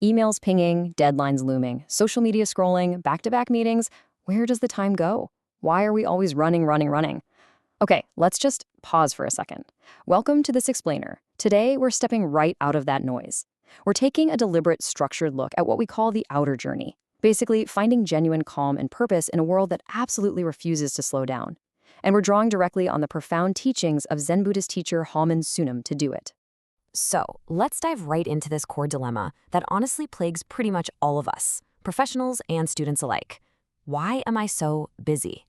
Emails pinging, deadlines looming, social media scrolling, back-to-back meetings. Where does the time go? Why are we always running, running, running? Okay, let's just pause for a second. Welcome to This Explainer. Today, we're stepping right out of that noise. We're taking a deliberate, structured look at what we call the outer journey, basically finding genuine calm and purpose in a world that absolutely refuses to slow down. And we're drawing directly on the profound teachings of Zen Buddhist teacher Haemin Sunim to do it. So, let's dive right into this core dilemma that honestly plagues pretty much all of us, professionals and students alike. Why am I so busy?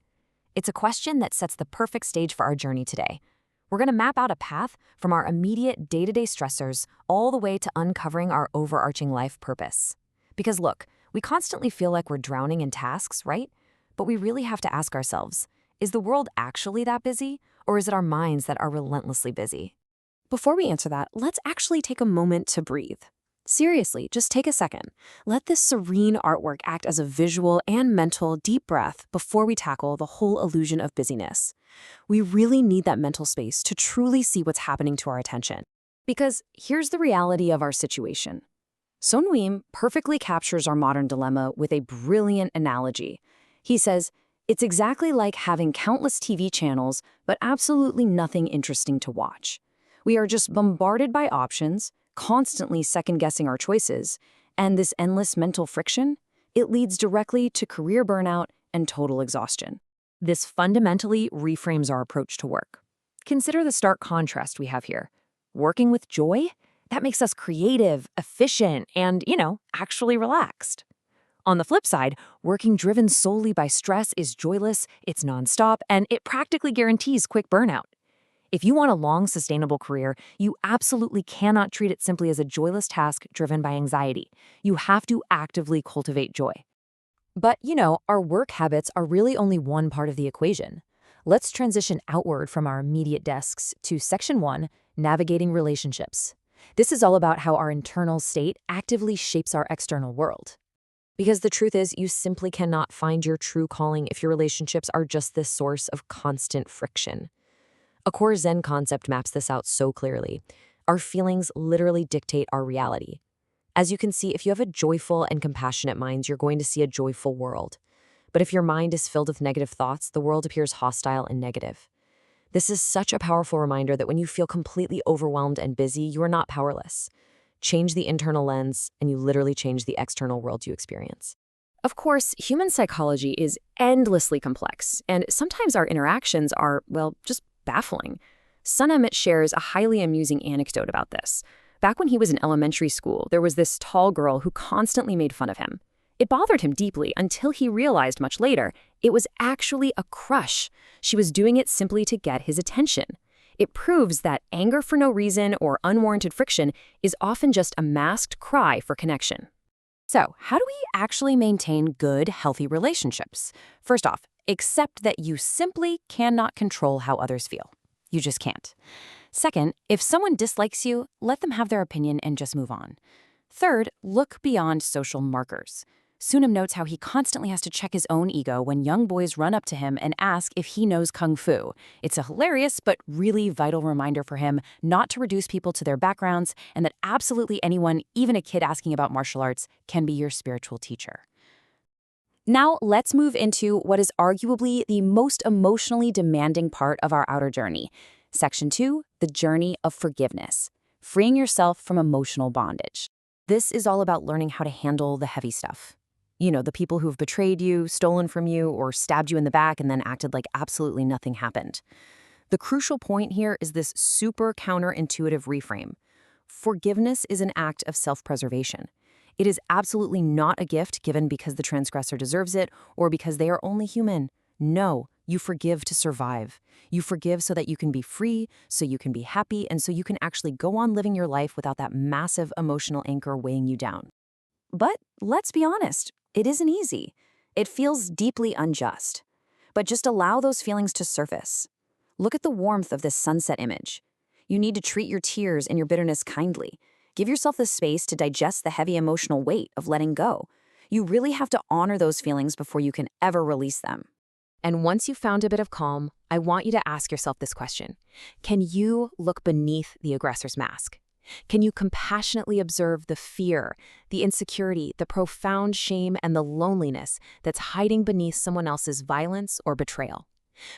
It's a question that sets the perfect stage for our journey today. We're going to map out a path from our immediate day-to-day stressors all the way to uncovering our overarching life purpose. Because look, we constantly feel like we're drowning in tasks, right? But we really have to ask ourselves, is the world actually that busy, or is it our minds that are relentlessly busy? Before we answer that, let's actually take a moment to breathe. Seriously, just take a second. Let this serene artwork act as a visual and mental deep breath before we tackle the whole illusion of busyness. We really need that mental space to truly see what's happening to our attention. Because here's the reality of our situation. Sonwim perfectly captures our modern dilemma with a brilliant analogy. He says, it's exactly like having countless TV channels, but absolutely nothing interesting to watch. We are just bombarded by options, constantly second-guessing our choices, and this endless mental friction, it leads directly to career burnout and total exhaustion. This fundamentally reframes our approach to work. Consider the stark contrast we have here. Working with joy? That makes us creative, efficient, and, actually relaxed. On the flip side, working driven solely by stress is joyless, it's nonstop, and it practically guarantees quick burnout. If you want a long, sustainable career, you absolutely cannot treat it simply as a joyless task driven by anxiety. You have to actively cultivate joy. But, our work habits are really only one part of the equation. Let's transition outward from our immediate desks to Section 1, Navigating Relationships. This is all about how our internal state actively shapes our external world. Because the truth is, you simply cannot find your true calling if your relationships are just this source of constant friction. A core Zen concept maps this out so clearly. Our feelings literally dictate our reality. As you can see, if you have a joyful and compassionate mind, you're going to see a joyful world. But if your mind is filled with negative thoughts, the world appears hostile and negative. This is such a powerful reminder that when you feel completely overwhelmed and busy, you are not powerless. Change the internal lens, and you literally change the external world you experience. Of course, human psychology is endlessly complex, and sometimes our interactions are, just baffling. Sun Emmett shares a highly amusing anecdote about this. Back when he was in elementary school, there was this tall girl who constantly made fun of him. It bothered him deeply until he realized much later it was actually a crush. She was doing it simply to get his attention. It proves that anger for no reason or unwarranted friction is often just a masked cry for connection. So, how do we actually maintain good, healthy relationships? First off, accept that you simply cannot control how others feel. You just can't. Second, if someone dislikes you, let them have their opinion and just move on. Third, look beyond social markers. Sunim notes how he constantly has to check his own ego when young boys run up to him and ask if he knows kung fu. It's a hilarious but really vital reminder for him not to reduce people to their backgrounds, and that absolutely anyone, even a kid asking about martial arts, can be your spiritual teacher. Now, let's move into what is arguably the most emotionally demanding part of our outer journey. Section 2, the journey of forgiveness, freeing yourself from emotional bondage. This is all about learning how to handle the heavy stuff. The people who've betrayed you, stolen from you, or stabbed you in the back and then acted like absolutely nothing happened. The crucial point here is this super counterintuitive reframe. Forgiveness is an act of self-preservation. It is absolutely not a gift given because the transgressor deserves it or because they are only human. No, you forgive to survive. You forgive so that you can be free, so you can be happy, and so you can actually go on living your life without that massive emotional anchor weighing you down. But let's be honest, it isn't easy. It feels deeply unjust. But just allow those feelings to surface. Look at the warmth of this sunset image. You need to treat your tears and your bitterness kindly. Give yourself the space to digest the heavy emotional weight of letting go. You really have to honor those feelings before you can ever release them. And once you've found a bit of calm, I want you to ask yourself this question. Can you look beneath the aggressor's mask? Can you compassionately observe the fear, the insecurity, the profound shame, and the loneliness that's hiding beneath someone else's violence or betrayal?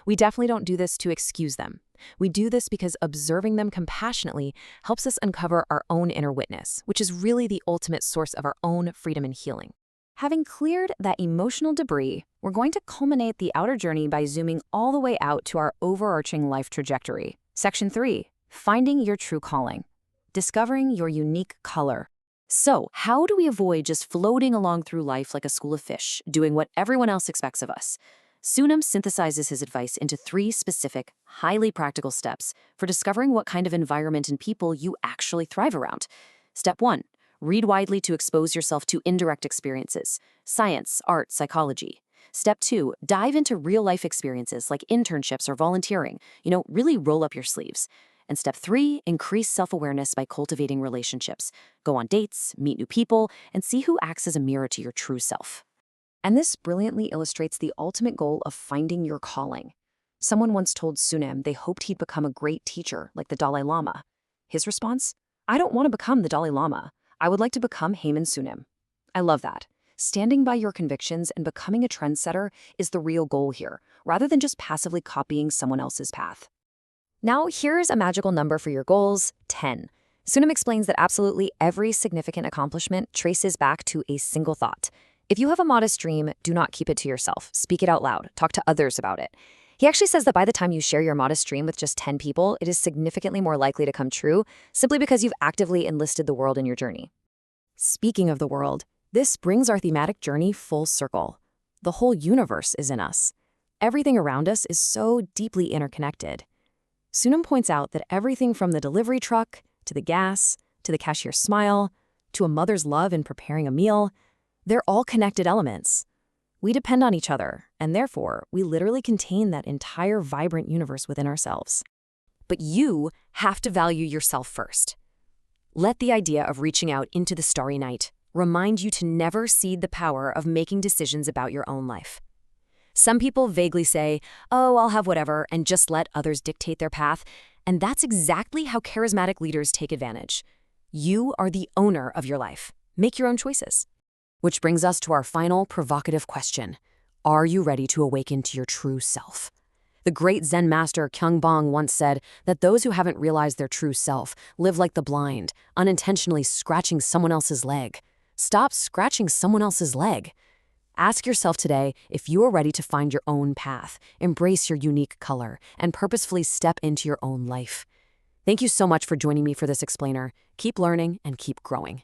We definitely don't do this to excuse them. We do this because observing them compassionately helps us uncover our own inner witness, which is really the ultimate source of our own freedom and healing. Having cleared that emotional debris, we're going to culminate the outer journey by zooming all the way out to our overarching life trajectory. Section 3, Finding Your True Calling. Discovering your unique color. So, how do we avoid just floating along through life like a school of fish, doing what everyone else expects of us? Sunam synthesizes his advice into 3 specific, highly practical steps for discovering what kind of environment and people you actually thrive around. Step 1. Read widely to expose yourself to indirect experiences, science, art, psychology. Step 2. Dive into real-life experiences like internships or volunteering. Really roll up your sleeves. And step 3, increase self-awareness by cultivating relationships. Go on dates, meet new people, and see who acts as a mirror to your true self. And this brilliantly illustrates the ultimate goal of finding your calling. Someone once told Sunam they hoped he'd become a great teacher like the Dalai Lama. His response? I don't want to become the Dalai Lama. I would like to become Heyman Sunam. I love that. Standing by your convictions and becoming a trendsetter is the real goal here, rather than just passively copying someone else's path. Now, here's a magical number for your goals, 10. Sunam explains that absolutely every significant accomplishment traces back to a single thought. If you have a modest dream, do not keep it to yourself. Speak it out loud. Talk to others about it. He actually says that by the time you share your modest dream with just 10 people, it is significantly more likely to come true, simply because you've actively enlisted the world in your journey. Speaking of the world, this brings our thematic journey full circle. The whole universe is in us. Everything around us is so deeply interconnected. Sunam points out that everything from the delivery truck, to the gas, to the cashier's smile, to a mother's love in preparing a meal, they're all connected elements. We depend on each other, and therefore, we literally contain that entire vibrant universe within ourselves. But you have to value yourself first. Let the idea of reaching out into the starry night remind you to never cede the power of making decisions about your own life. Some people vaguely say, oh, I'll have whatever, and just let others dictate their path. And that's exactly how charismatic leaders take advantage. You are the owner of your life. Make your own choices. Which brings us to our final provocative question. Are you ready to awaken to your true self? The great Zen master Kyung Bong once said that those who haven't realized their true self live like the blind, unintentionally scratching someone else's leg. Stop scratching someone else's leg. Ask yourself today if you are ready to find your own path, embrace your unique color, and purposefully step into your own life. Thank you so much for joining me for this explainer. Keep learning and keep growing.